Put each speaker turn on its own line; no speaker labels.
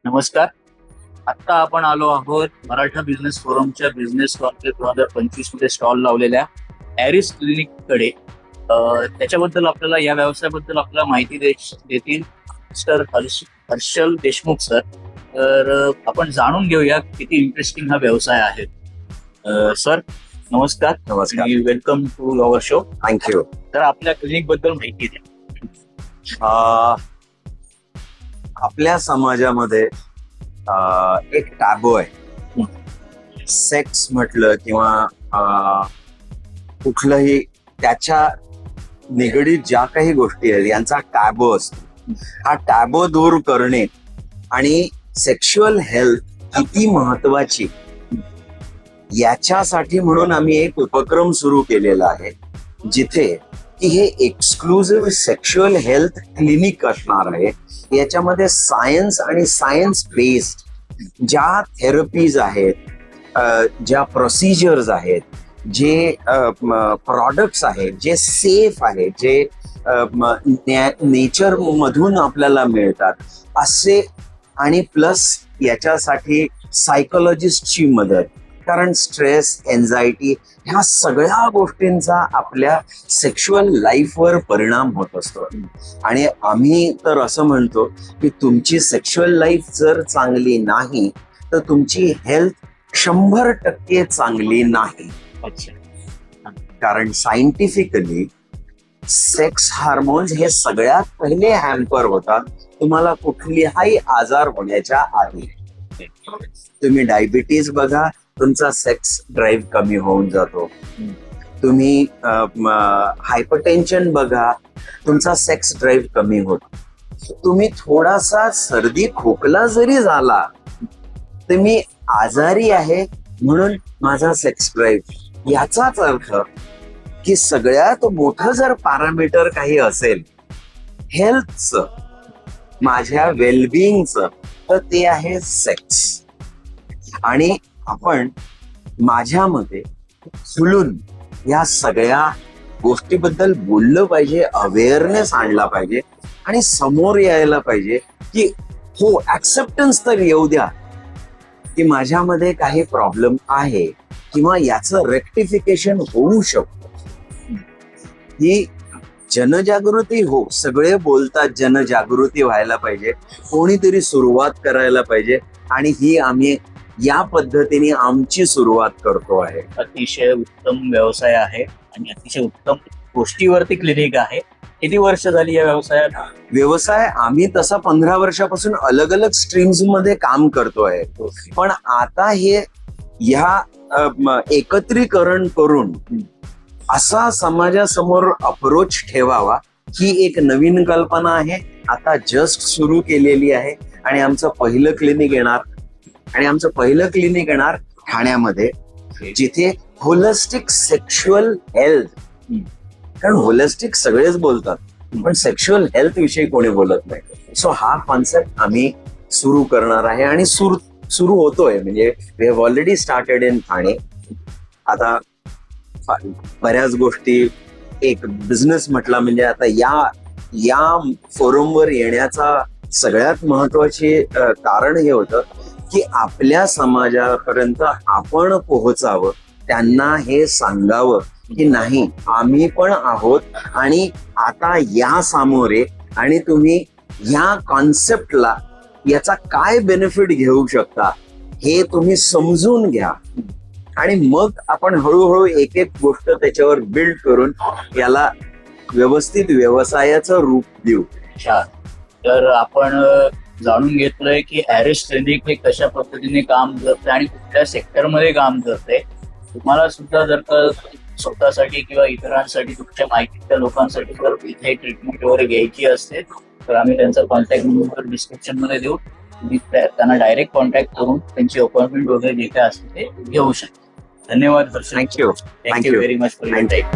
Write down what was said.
नमस्कार. आता आपण आलो आहोत मराठा बिझनेस फोरमच्या बिझनेस कॉन्क्लेव्ह 2025 मध्ये स्टॉल लावलेल्या ॲरिस क्लिनिक कडे. त्याच्याबद्दल आपल्याला या व्यवसायाबद्दल आपल्याला माहिती देतील मिस्टर हर्षल देशमुख सर. तर आपण जाणून घेऊया किती इंटरेस्टिंग हा व्यवसाय आहे. सर नमस्कार.
नमस्कार.
Welcome to our show.
Thank you.
तर आपल्या क्लिनिक बद्दल माहिती द्या.
आपल्या समाजामध्ये एक टॅबू आहे. सेक्स म्हटलं किंवा कुठलंही त्याच्या निगडीत ज्या काही गोष्टी आहेत यांचा टॅबू असतो. हा टॅबू दूर करणे आणि सेक्शुअल हेल्थ किती महत्वाची याच्यासाठी म्हणून आम्ही एक उपक्रम सुरू केलेला आहे, जिथे की हे एक्सक्लुझिव्ह सेक्शुअल हेल्थ क्लिनिक असणार आहे. याच्यामध्ये सायन्स आणि सायन्स बेस्ड ज्या थेरपीज आहेत, ज्या प्रोसिजर्स आहेत, जे प्रॉडक्ट्स आहेत, जे सेफ आहेत, जे नेचर मधून आपल्याला मिळतात असे, आणि प्लस याच्यासाठी सायकोलॉजिस्टची मदत. कारण स्ट्रेस, एन्झायटी ह्या सगळ्या गोष्टींचा आपल्या सेक्शुअल लाईफवर परिणाम होत असतो. आणि आम्ही तर असं म्हणतो की तुमची सेक्शुअल लाईफ जर चांगली नाही तर तुमची हेल्थ 100% चांगली नाही. कारण सायंटिफिकली सेक्स हार्मोन्स हे सगळ्यात पहिले हॅम्पर होतात तुम्हाला कुठलाही आजार होण्याच्या आधी. तुम्ही डायबिटीज बघा, तुमचा सेक्स ड्राईव्ह कमी होऊन जातो. तुम्ही हायपरटेन्शन बघा, तुमचा सेक्स ड्राईव्ह कमी होतो. तुम्ही थोडासा सर्दी खोकला जरी झाला तर मी आजारी आहे म्हणून माझा सेक्स ड्राईव्ह, याचाच अर्थ की सगळ्यात मोठं जर पॅरामीटर काही असेल हेल्थचं, माझ्या वेलबिंगचं, तर ते आहे सेक्स. आणि आपण माझ्या मते खुलून या सगळ्या गोष्टीबद्दल बोललं पाहिजे, अवेअरनेस आणला पाहिजे आणि समोर यायला पाहिजे की हो, ऍक्सेप्टन्स तर येऊ द्या की माझ्यामध्ये काही प्रॉब्लेम आहे किंवा याचं रेक्टिफिकेशन होऊ शकतं. ही जनजागृती हो, सगळे बोलतात जनजागृती व्हायला पाहिजे, कोणीतरी सुरुवात करायला पाहिजे, आणि ही आम्ही या पद्धतीने आमची सुरुवात करतो आहे.
अतिशय उत्तम व्यवसाय आहे आणि अतिशय उत्तम गोष्टीवरती क्लिनिक आहे. किती वर्ष झाली या व्यवसायात?
व्यवसाय आम्ही तसा 15 वर्षापासून अलग अलग स्ट्रीम्स मध्ये काम करतोय, पण आता हे ह्या एकत्रीकरण करून असा समाजासमोर अप्रोच ठेवावा ही एक नवीन कल्पना आहे. आता जस्ट सुरू केलेली आहे आणि आमचं पहिलं क्लिनिक येणार ठाण्यामध्ये, जिथे होलिस्टिक सेक्शुअल हेल्थ. कारण होलिस्टिक सगळेच बोलतात पण सेक्शुअल हेल्थ विषयी कोणी बोलत नाही. सो हा कॉन्सेप्ट आम्ही सुरू करणार आहे आणि सुरू होतोय. म्हणजे we have already started in Thane. आता बऱ्याच गोष्टी, एक बिझनेस म्हटला म्हणजे आता या फोरमवर येण्याचा सगळ्यात महत्वाचे कारण हे होतं की आपल्या समाजापर्यंत आपण पोहोचावं, त्यांना हे सांगावं की नाही, आम्ही पण आहोत आणि आता या सामोरे, आणि तुम्ही या कॉन्सेप्टला याचा काय बेनिफिट घेऊ शकता हे तुम्ही समजून घ्या, आणि मग आपण हळूहळू एक एक गोष्ट त्याच्यावर बिल्ड करून याला व्यवस्थित व्यवसायाचं रूप देऊ.
तर आपण जाणून घेतलंय की ॲरिस क्लिनिक हे कशा पद्धतीने काम करते आणि कुठल्या सेक्टरमध्ये काम करते. तुम्हाला सुद्धा जर का स्वतःसाठी किंवा इतरांसाठी, तुमच्या माहितीच्या लोकांसाठी जर इथे ट्रीटमेंट वगैरे घ्यायची असते तर आम्ही त्यांचा कॉन्टॅक्ट नंबर डिस्क्रिप्शन मध्ये देऊ. तुम्ही त्यांना डायरेक्ट कॉन्टॅक्ट करून त्यांची अपॉइंटमेंट वगैरे जे काय असते ते घेऊ शकता. धन्यवाद.
Thank you
very much for your time.